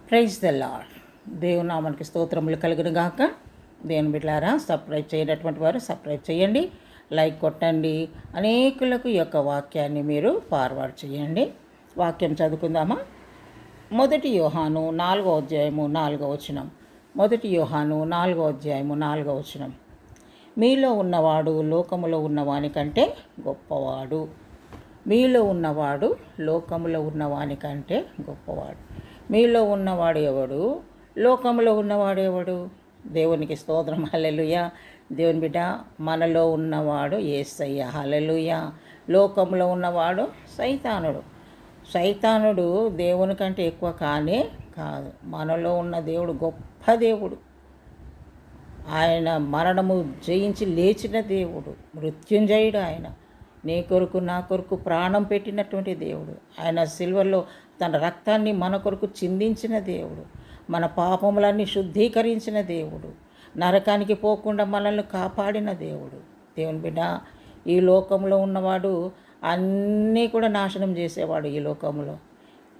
Praise the lord. దేవుని నామానికి స్తోత్రములు కలుగును గాక. దేవుని బిడ్డలారా, సబ్స్క్రైబ్ చేయనటువంటి వారు సబ్స్క్రైబ్ చేయండి, లైక్ కొట్టండి, అనేకులకు ఈ యొక్క వాక్యాన్ని మీరు ఫార్వర్డ్ చేయండి. వాక్యం చదువుకుందామా? 1 యోహాను 4వ అధ్యాయము 4వ వచనం. 1 యోహాను 4వ అధ్యాయము 4వ వచనం. మీలో ఉన్నవాడు లోకములో ఉన్నవాని కంటే గొప్పవాడు. మీలో ఉన్నవాడు లోకములో ఉన్నవాని కంటే గొప్పవాడు. మీలో ఉన్నవాడు ఎవడు? లోకంలో ఉన్నవాడు ఎవడు? దేవునికి స్తోత్రం. హల్లెలూయా. దేవుని బిడ్డ, మనలో ఉన్నవాడు యేసయ్య. హల్లెలూయా. లోకంలో ఉన్నవాడు సైతానుడు దేవుని కంటే ఎక్కువ కానే కాదు. మనలో ఉన్న దేవుడు గొప్ప దేవుడు. ఆయన మరణము జయించి లేచిన దేవుడు, మృత్యుంజయుడు. ఆయన నీ కొరకు నా కొరకు ప్రాణం పెట్టినటువంటి దేవుడు. ఆయన సిల్వర్లో తన రక్తాన్ని మన కొరకు చిందించిన దేవుడు. మన పాపములన్నీ శుద్ధీకరించిన దేవుడు. నరకానికి పోకుండా మనల్ని కాపాడిన దేవుడు. దేవుని బిడ్డ, ఈ లోకంలో ఉన్నవాడు అన్నీ కూడా నాశనం చేసేవాడు. ఈ లోకంలో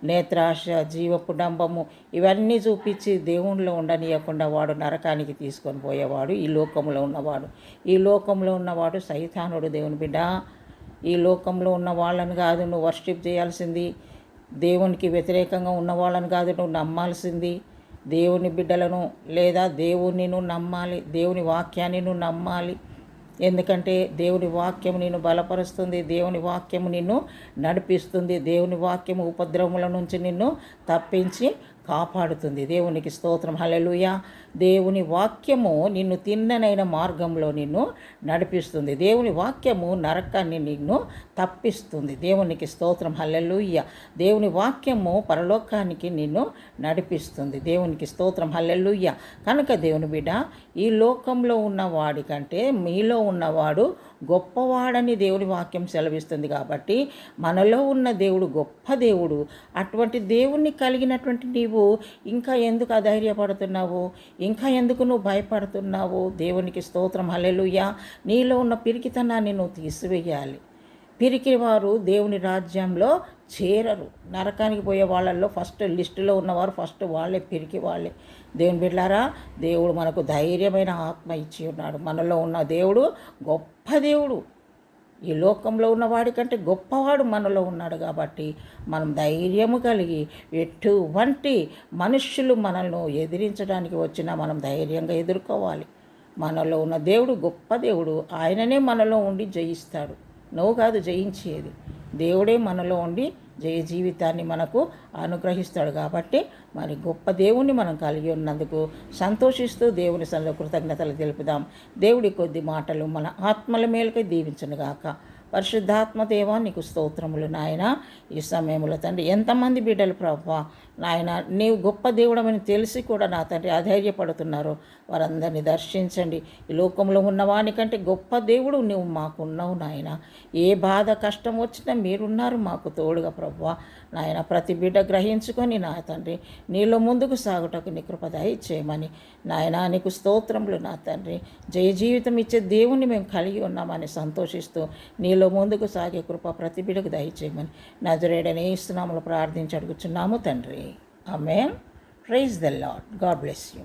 నేత్రాశ, జీవపు డంబము ఇవన్నీ చూపించి దేవునిలో ఉండనీయకుండా వాడు నరకానికి తీసుకొని పోయేవాడు ఈ లోకంలో ఉన్నవాడు. ఈ లోకంలో ఉన్నవాడు సైతానుడు. దేవుని బిడ్డ, ఈ లోకంలో ఉన్న వాళ్ళని కాదు నువ్వు వర్షిప్ చేయాల్సింది. దేవునికి వ్యతిరేకంగా ఉన్న వాళ్ళని కాదు నువ్వు నమ్మాల్సింది. దేవుని బిడ్డలను లేదా దేవుని నువ్వు నమ్మాలి. దేవుని వాక్యాన్ని నువ్వు నమ్మాలి. ఎందుకంటే దేవుని వాక్యము నిన్ను బలపరుస్తుంది. దేవుని వాక్యము నిన్ను నడిపిస్తుంది. దేవుని వాక్యము ఉపద్రవముల నుంచి నిన్ను తప్పించి కాపాడుతుంది. దేవునికి స్తోత్రం. హల్లెలూయా. దేవుని వాక్యము నిన్ను తిన్ననైన మార్గంలో నిన్ను నడిపిస్తుంది. దేవుని వాక్యము నరకాన్ని నిన్ను తప్పిస్తుంది. దేవునికి స్తోత్రం. హల్లెలూయా. దేవుని వాక్యము పరలోకానికి నిన్ను నడిపిస్తుంది. దేవునికి స్తోత్రం. హల్లెలూయా. కనుక దేవుని బిడ్డ, ఈ లోకంలో ఉన్నవాడి కంటే మీలో ఉన్నవాడు గొప్పవాడని దేవుని వాక్యం సెలవిస్తుంది. కాబట్టి మనలో ఉన్న దేవుడు గొప్ప దేవుడు. అటువంటి దేవుణ్ణి కలిగినటువంటి నీవు ఇంకా ఎందుకు అధైర్యపడుతున్నావు? ఇంకా ఎందుకు నువ్వు భయపడుతున్నావు? దేవునికి స్తోత్రం. హల్లెలూయా. నీలో ఉన్న పిరికితనాన్ని నువ్వు తీసివేయాలి. పిరికివారు దేవుని రాజ్యంలో చేరరు. నరకానికి పోయే వాళ్ళల్లో ఫస్ట్ లిస్టులో ఉన్నవారు వాళ్ళే పిరికి వాళ్ళే. దేవుని బిడ్డలారా, దేవుడు మనకు ధైర్యమైన ఆత్మ ఇచ్చి ఉన్నాడు. మనలో ఉన్న దేవుడు గొప్ప దేవుడు. ఈ లోకంలో ఉన్నవాడి కంటే గొప్పవాడు మనలో ఉన్నాడు. కాబట్టి మనం ధైర్యము కలిగి ఎటువంటి మనుష్యులు మనల్ని ఎదిరించడానికి వచ్చినా మనం ధైర్యంగా ఎదుర్కోవాలి. మనలో ఉన్న దేవుడు గొప్ప దేవుడు. ఆయననే మనలో ఉండి జయిస్తాడు. నువ్వు కాదు జయించేది, దేవుడే మనలో ఉండి జయ జీవితాన్ని మనకు అనుగ్రహిస్తాడు. కాబట్టి మరి గొప్ప దేవుణ్ణి మనం కలిగి ఉన్నందుకు సంతోషిస్తూ దేవుని సన్నిధిలో కృతజ్ఞతలు తెలుపుదాం. దేవుడి కొద్ది మాటలు మన ఆత్మల మేలుకై దీవించునుగాక. పరిశుద్ధాత్మ దేవా, నీకు స్తోత్రములు నాయన. ఈ సమయంలో తండ్రి, ఎంతమంది బిడ్డలు ప్రభువా నాయన నీవు గొప్ప దేవుడమని తెలిసి కూడా నా తండ్రి అధైర్యపడుతున్నారు, వారందరినీ దర్శించండి. ఈ లోకంలో ఉన్నవానికంటే గొప్ప దేవుడు నువ్వు మాకున్నావు నాయన. ఏ బాధ కష్టం వచ్చినా మీరున్నారు మాకు తోడుగా ప్రభువా నాయన. ప్రతి బిడ్డ గ్రహించుకొని నా తండ్రి నీలో ముందుకు సాగుటకు నీ కృప దయచేయమని నాయన. నీకు స్తోత్రములు నా తండ్రి. జయ జీవితం ఇచ్చే దేవుణ్ణి మేము కలిగి ఉన్నామని సంతోషిస్తూ నీలో ముందుకు సాగే కృప ప్రతి బిడ్డకు దయచేయమని నజరేయుడైన యేసు నామములో ప్రార్థించి అడుగుచున్నాము తండ్రి. Amen. Praise the lord. God bless you.